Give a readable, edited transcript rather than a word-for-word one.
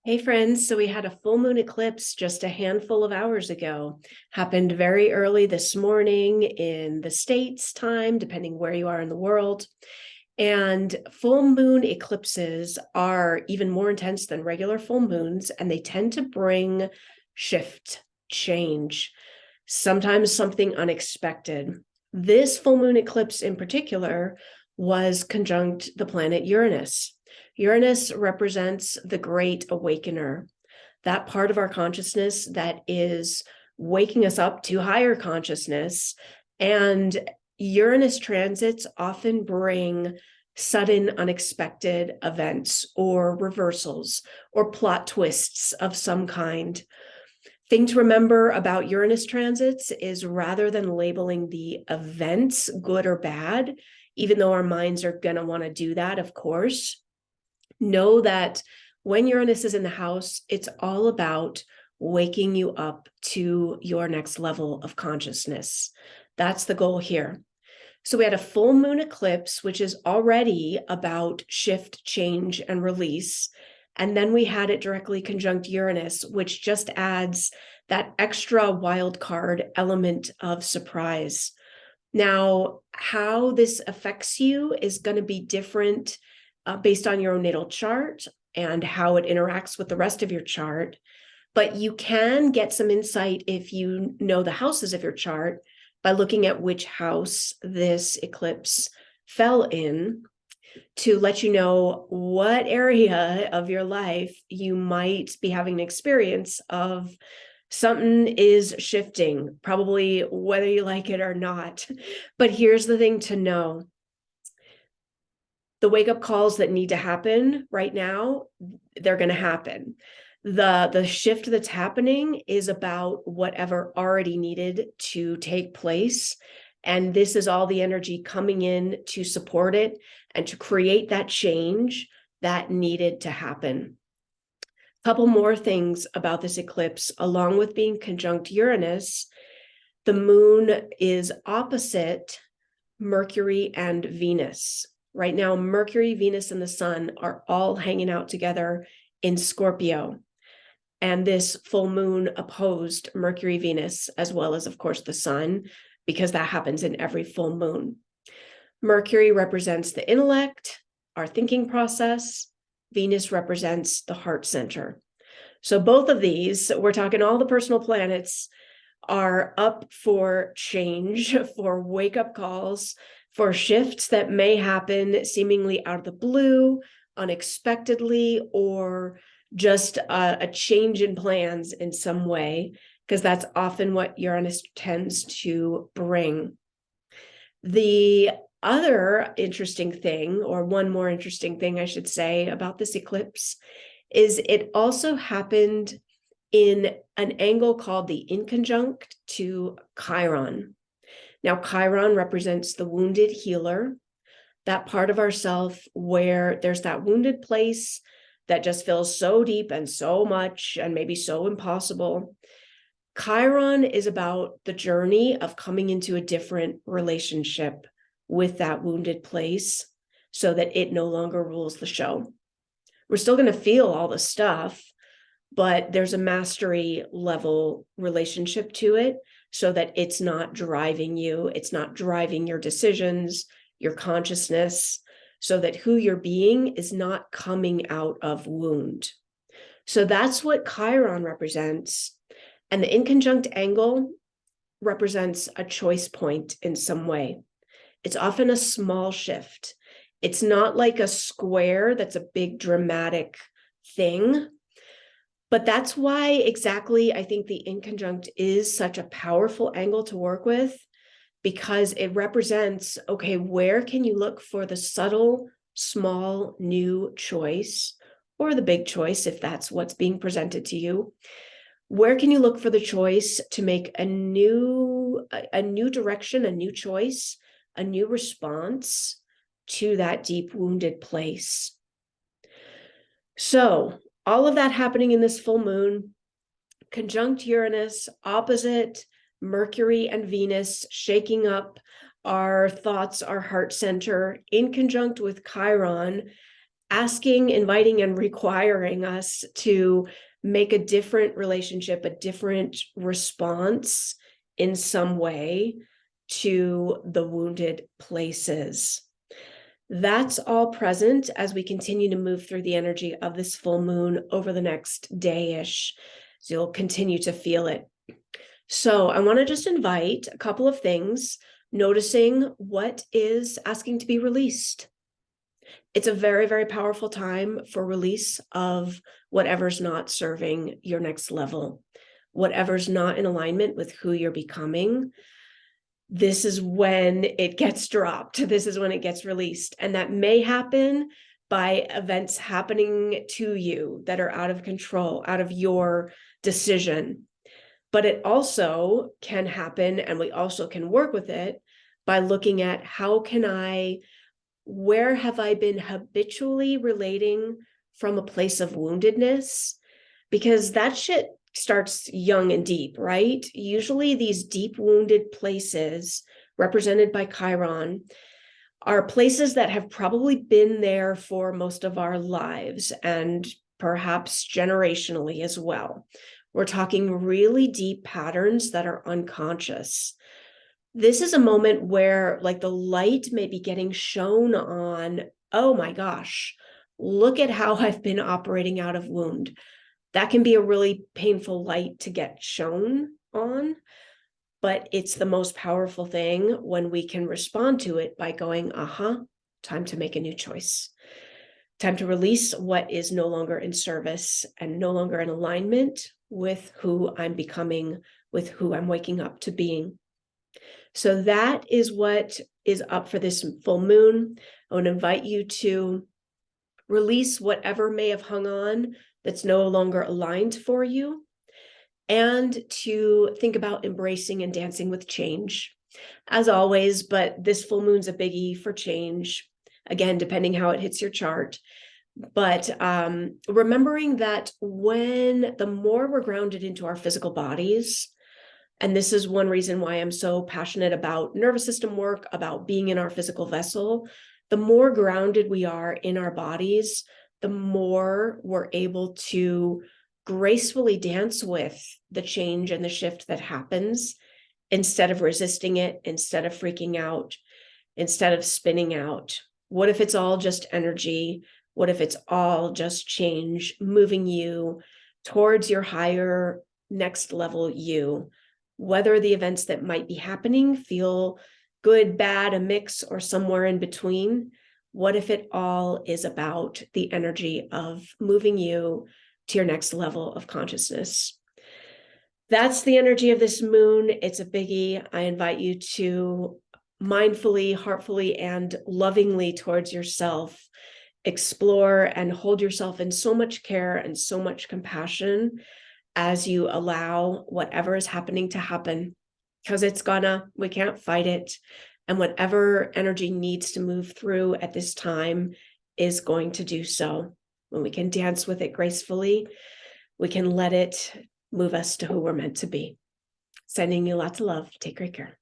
Hey friends, so we had a full moon eclipse just a handful of hours ago. Happened very early this morning in the States time, depending where you are in the world. And full moon eclipses are even more intense than regular full moons, and they tend to bring shift, change, sometimes something unexpected. This full moon eclipse in particular was conjunct the planet Uranus. Uranus represents the great awakener, that part of our consciousness that is waking us up to higher consciousness. And Uranus transits often bring sudden, unexpected events or reversals or plot twists of some kind. Thing to remember about Uranus transits is rather than labeling the events good or bad, even though our minds are going to want to do that, of course, know that when Uranus is in the house, it's all about waking you up to your next level of consciousness. That's the goal here. So we had a full moon eclipse, which is already about shift, change, and release. And then we had it directly conjunct Uranus, which just adds that extra wild card element of surprise. Now, how this affects you is going to be different based on your own natal chart and how it interacts with the rest of your chart. But you can get some insight if you know the houses of your chart by looking at which house this eclipse fell in to let you know what area of your life you might be having an experience of something is shifting, probably whether you like it or not. But here's the thing to know. The wake-up calls that need to happen right now, they're going to happen. The shift that's happening is about whatever already needed to take place. And this is all the energy coming in to support it and to create that change that needed to happen. A couple more things about this eclipse, along with being conjunct Uranus, the moon is opposite Mercury and Venus. Right now, Mercury, Venus, and the sun are all hanging out together in Scorpio. And this full moon opposed Mercury, Venus, as well as, of course, the sun, because that happens in every full moon. Mercury represents the intellect, our thinking process. Venus represents the heart center. So both of these, we're talking all the personal planets, are up for change, for wake-up calls, for shifts that may happen seemingly out of the blue, unexpectedly, or just a change in plans in some way, because that's often what Uranus tends to bring. The other interesting thing, or one more interesting thing I should say about this eclipse, is it also happened in an angle called the inconjunct to Chiron. Now, Chiron represents the wounded healer, that part of ourself where there's that wounded place that just feels so deep and so much and maybe so impossible. Chiron is about the journey of coming into a different relationship with that wounded place so that it no longer rules the show. We're still going to feel all the stuff, but there's a mastery level relationship to it so that it's not driving you, it's not driving your decisions, your consciousness, so that who you're being is not coming out of wound. So that's what Chiron represents. And the inconjunct angle represents a choice point in some way. It's often a small shift. It's not like a square that's a big dramatic thing. But that's why exactly I think the inconjunct is such a powerful angle to work with, because it represents, okay, where can you look for the subtle, small, new choice, or the big choice if that's what's being presented to you? Where can you look for the choice to make a new direction, a new choice, a new response to that deep wounded place? So all of that happening in this full moon, conjunct Uranus, opposite Mercury and Venus, shaking up our thoughts, our heart center, in conjunct with Chiron, asking, inviting, and requiring us to make a different relationship, a different response in some way to the wounded places. That's all present as we continue to move through the energy of this full moon over the next day-ish. So you'll continue to feel it. So I want to just invite a couple of things, noticing what is asking to be released. It's a very, very powerful time for release of whatever's not serving your next level, whatever's not in alignment with who you're becoming. This is when it gets dropped. This is when it gets released. And that may happen by events happening to you that are out of control, out of your decision. But it also can happen, and we also can work with it by looking at where have I been habitually relating from a place of woundedness? Because that shit starts young and deep, right? Usually these deep wounded places represented by Chiron are places that have probably been there for most of our lives and perhaps generationally as well. We're talking really deep patterns that are unconscious. This is a moment where like the light may be getting shown on, oh my gosh, look at how I've been operating out of wound. That can be a really painful light to get shown on, but it's the most powerful thing when we can respond to it by going, time to make a new choice. Time to release what is no longer in service and no longer in alignment with who I'm becoming, with who I'm waking up to being. So that is what is up for this full moon. I want to invite you to release whatever may have hung on that's no longer aligned for you, and to think about embracing and dancing with change, as always. But this full moon's a biggie for change, again, depending how it hits your chart. But remembering that the more we're grounded into our physical bodies, and this is one reason why I'm so passionate about nervous system work, about being in our physical vessel, the more grounded we are in our bodies, the more we're able to gracefully dance with the change and the shift that happens, instead of resisting it, instead of freaking out, instead of spinning out. What if it's all just energy? What if it's all just change moving you towards your higher next level you? Whether the events that might be happening feel good, bad, a mix, or somewhere in between, what if it all is about the energy of moving you to your next level of consciousness? That's the energy of this moon. It's a biggie. I invite you to mindfully, heartfully, and lovingly towards yourself explore and hold yourself in so much care and so much compassion as you allow whatever is happening to happen, because we can't fight it. And whatever energy needs to move through at this time is going to do so. When we can dance with it gracefully, we can let it move us to who we're meant to be. Sending you lots of love. Take great care.